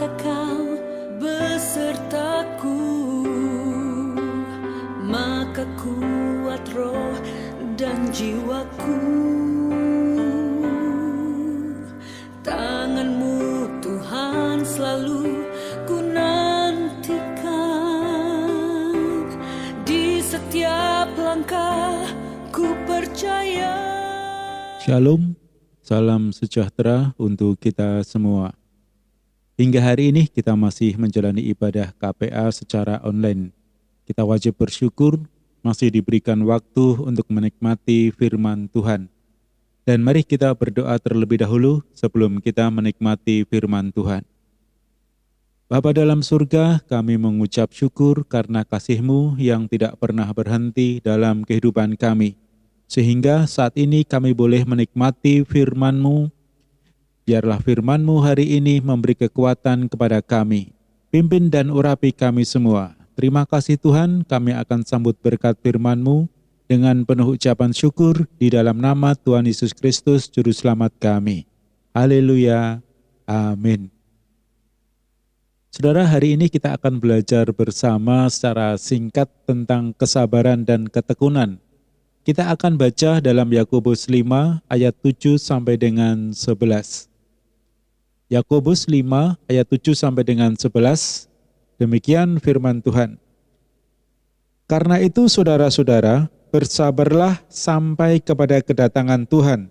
serta Kau besertaku, maka kuat roh dan jiwaku. Tangan-Mu Tuhan selalu ku nantikan, di setiap langkah ku percaya. Shalom, salam sejahtera untuk kita semua. Hingga hari ini kita masih menjalani ibadah KPA secara online. Kita wajib bersyukur masih diberikan waktu untuk menikmati firman Tuhan. Dan mari kita berdoa terlebih dahulu sebelum kita menikmati firman Tuhan. Bapa dalam surga, kami mengucap syukur karena kasih-Mu yang tidak pernah berhenti dalam kehidupan kami. Sehingga saat ini kami boleh menikmati firman-Mu. Biarlah firman-Mu hari ini memberi kekuatan kepada kami. Pimpin dan urapi kami semua. Terima kasih Tuhan, kami akan sambut berkat firman-Mu dengan penuh ucapan syukur di dalam nama Tuhan Yesus Kristus, Juru Selamat kami. Haleluya. Amin. Saudara, hari ini kita akan belajar bersama secara singkat tentang kesabaran dan ketekunan. Kita akan baca dalam Yakobus 5 ayat 7 sampai dengan 11. Yakobus 5 ayat 7 sampai dengan 11. Demikian firman Tuhan. Karena itu saudara-saudara, bersabarlah sampai kepada kedatangan Tuhan.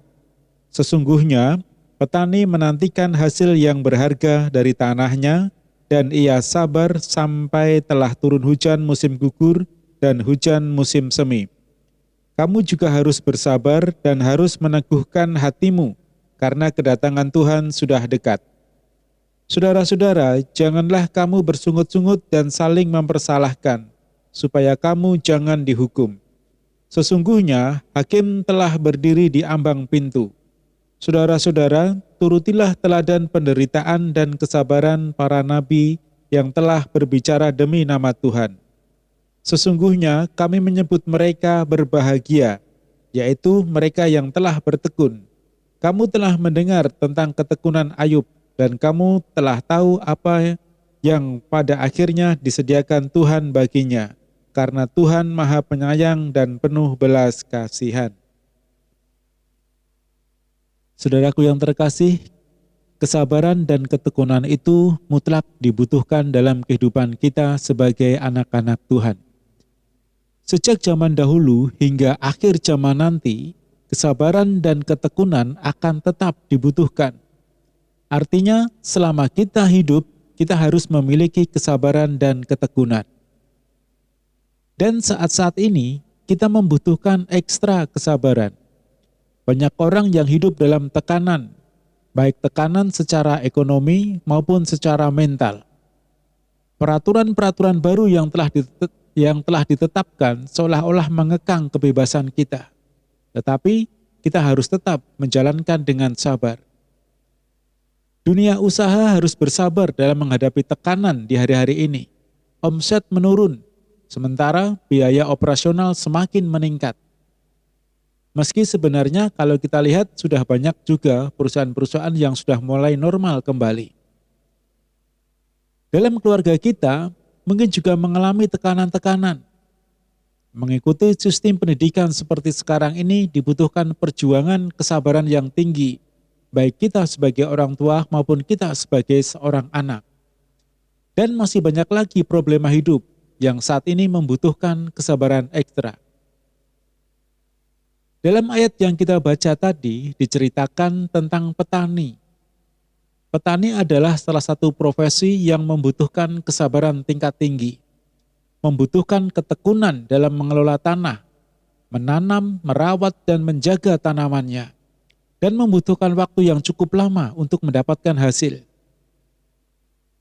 Sesungguhnya petani menantikan hasil yang berharga dari tanahnya, dan ia sabar sampai telah turun hujan musim gugur dan hujan musim semi. Kamu juga harus bersabar dan harus meneguhkan hatimu, karena kedatangan Tuhan sudah dekat. Saudara-saudara, janganlah kamu bersungut-sungut dan saling mempersalahkan, supaya kamu jangan dihukum. Sesungguhnya, hakim telah berdiri di ambang pintu. Saudara-saudara, turutilah teladan penderitaan dan kesabaran para nabi yang telah berbicara demi nama Tuhan. Sesungguhnya kami menyebut mereka berbahagia, yaitu mereka yang telah bertekun. Kamu telah mendengar tentang ketekunan Ayub, dan kamu telah tahu apa yang pada akhirnya disediakan Tuhan baginya, karena Tuhan Maha Penyayang dan penuh belas kasihan. Saudaraku yang terkasih, kesabaran dan ketekunan itu mutlak dibutuhkan dalam kehidupan kita sebagai anak-anak Tuhan. Sejak zaman dahulu hingga akhir zaman nanti, kesabaran dan ketekunan akan tetap dibutuhkan. Artinya, selama kita hidup, kita harus memiliki kesabaran dan ketekunan. Dan saat-saat ini, kita membutuhkan ekstra kesabaran. Banyak orang yang hidup dalam tekanan, baik tekanan secara ekonomi maupun secara mental. Peraturan-peraturan baru yang telah ditetapkan seolah-olah mengekang kebebasan kita. Tetapi kita harus tetap menjalankan dengan sabar. Dunia usaha harus bersabar dalam menghadapi tekanan di hari-hari ini. Omset menurun, sementara biaya operasional semakin meningkat. Meski sebenarnya kalau kita lihat sudah banyak juga perusahaan-perusahaan yang sudah mulai normal kembali. Dalam keluarga kita, mungkin juga mengalami tekanan-tekanan. Mengikuti sistem pendidikan seperti sekarang ini dibutuhkan perjuangan kesabaran yang tinggi, baik kita sebagai orang tua maupun kita sebagai seorang anak. Dan masih banyak lagi problema hidup yang saat ini membutuhkan kesabaran ekstra. Dalam ayat yang kita baca tadi diceritakan tentang petani. Petani adalah salah satu profesi yang membutuhkan kesabaran tingkat tinggi, membutuhkan ketekunan dalam mengelola tanah, menanam, merawat, dan menjaga tanamannya, dan membutuhkan waktu yang cukup lama untuk mendapatkan hasil.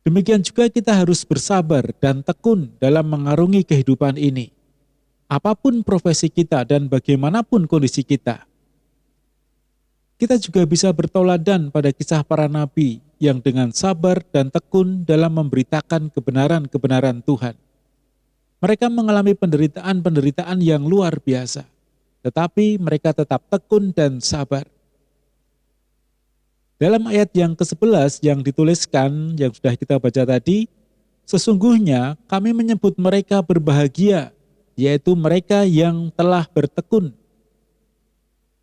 Demikian juga kita harus bersabar dan tekun dalam mengarungi kehidupan ini. Apapun profesi kita dan bagaimanapun kondisi kita. Kita juga bisa bertoladan pada kisah para nabi yang dengan sabar dan tekun dalam memberitakan kebenaran-kebenaran Tuhan. Mereka mengalami penderitaan-penderitaan yang luar biasa, tetapi mereka tetap tekun dan sabar. Dalam ayat yang ke-11 yang dituliskan, yang sudah kita baca tadi, sesungguhnya kami menyebut mereka berbahagia, yaitu mereka yang telah bertekun.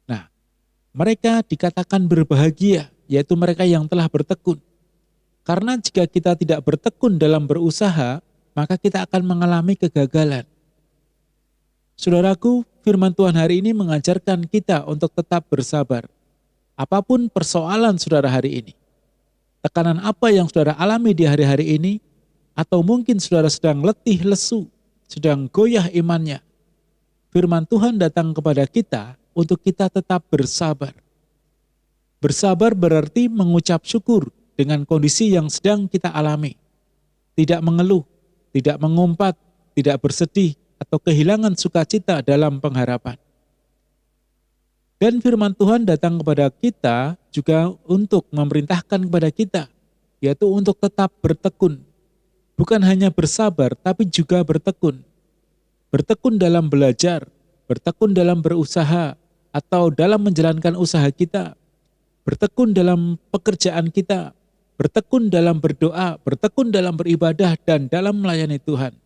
Nah, mereka dikatakan berbahagia, yaitu mereka yang telah bertekun. Karena jika kita tidak bertekun dalam berusaha, maka kita akan mengalami kegagalan. Saudaraku, firman Tuhan hari ini mengajarkan kita untuk tetap bersabar. Apapun persoalan saudara hari ini, tekanan apa yang saudara alami di hari-hari ini, atau mungkin saudara sedang letih, lesu, sedang goyah imannya, firman Tuhan datang kepada kita untuk kita tetap bersabar. Bersabar berarti mengucap syukur dengan kondisi yang sedang kita alami. Tidak mengeluh, tidak mengumpat, tidak bersedih, atau kehilangan sukacita dalam pengharapan. Dan firman Tuhan datang kepada kita juga untuk memerintahkan kepada kita, yaitu untuk tetap bertekun. Bukan hanya bersabar, tapi juga bertekun. Bertekun dalam belajar, bertekun dalam berusaha, atau dalam menjalankan usaha kita. Bertekun dalam pekerjaan kita, bertekun dalam berdoa, bertekun dalam beribadah, dan dalam melayani Tuhan.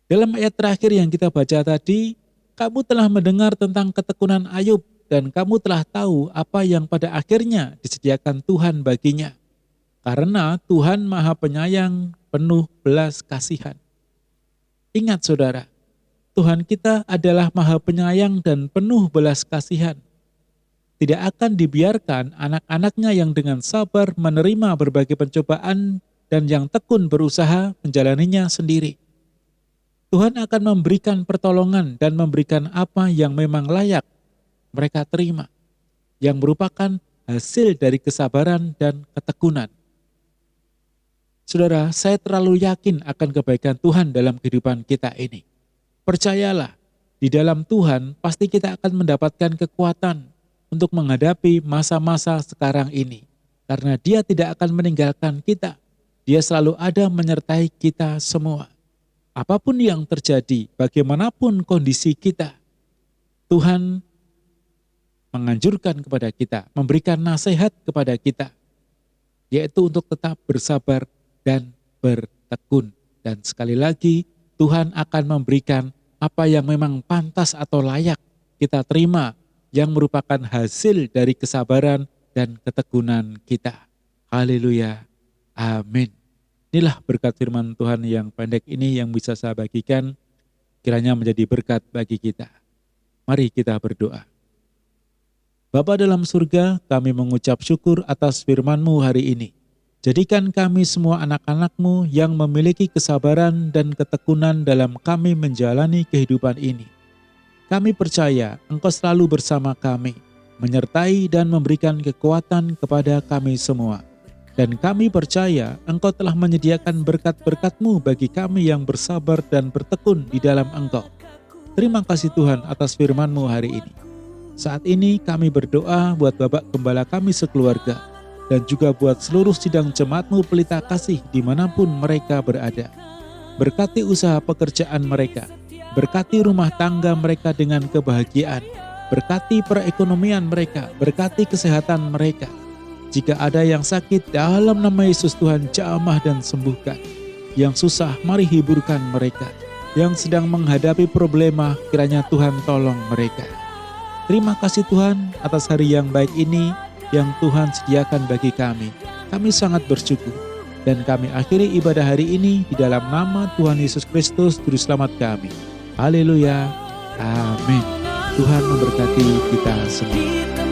Dalam ayat terakhir yang kita baca tadi, kamu telah mendengar tentang ketekunan Ayub dan kamu telah tahu apa yang pada akhirnya disediakan Tuhan baginya. Karena Tuhan Maha Penyayang, penuh belas kasihan. Ingat saudara, Tuhan kita adalah Maha Penyayang dan penuh belas kasihan. Tidak akan dibiarkan anak-anaknya yang dengan sabar menerima berbagai pencobaan dan yang tekun berusaha menjalaninya sendiri. Tuhan akan memberikan pertolongan dan memberikan apa yang memang layak mereka terima, yang merupakan hasil dari kesabaran dan ketekunan. Saudara, saya terlalu yakin akan kebaikan Tuhan dalam kehidupan kita ini. Percayalah, di dalam Tuhan pasti kita akan mendapatkan kekuatan untuk menghadapi masa-masa sekarang ini. Karena Dia tidak akan meninggalkan kita, Dia selalu ada menyertai kita semua. Apapun yang terjadi, bagaimanapun kondisi kita, Tuhan menganjurkan kepada kita, memberikan nasihat kepada kita, yaitu untuk tetap bersabar dan bertekun. Dan sekali lagi, Tuhan akan memberikan apa yang memang pantas atau layak kita terima, yang merupakan hasil dari kesabaran dan ketekunan kita. Haleluya. Amin. Inilah berkat firman Tuhan yang pendek ini yang bisa saya bagikan, kiranya menjadi berkat bagi kita. Mari kita berdoa. Bapa dalam surga, kami mengucap syukur atas firman-Mu hari ini. Jadikan kami semua anak-anak-Mu yang memiliki kesabaran dan ketekunan dalam kami menjalani kehidupan ini. Kami percaya Engkau selalu bersama kami, menyertai dan memberikan kekuatan kepada kami semua. Dan kami percaya Engkau telah menyediakan berkat-berkat-Mu bagi kami yang bersabar dan bertekun di dalam Engkau. Terima kasih Tuhan atas firman-Mu hari ini. Saat ini kami berdoa buat Bapak Gembala kami sekeluarga, dan juga buat seluruh sidang jemaat-Mu pelita kasih dimanapun mereka berada. Berkati usaha pekerjaan mereka, berkati rumah tangga mereka dengan kebahagiaan, berkati perekonomian mereka, berkati kesehatan mereka. Jika ada yang sakit, dalam nama Yesus Tuhan jamah dan sembuhkan. Yang susah, mari hiburkan mereka. Yang sedang menghadapi problema, kiranya Tuhan tolong mereka. Terima kasih Tuhan atas hari yang baik ini yang Tuhan sediakan bagi kami. Kami sangat bersyukur. Dan kami akhiri ibadah hari ini di dalam nama Tuhan Yesus Kristus, Juru Selamat kami. Haleluya. Amin. Tuhan memberkati kita semua.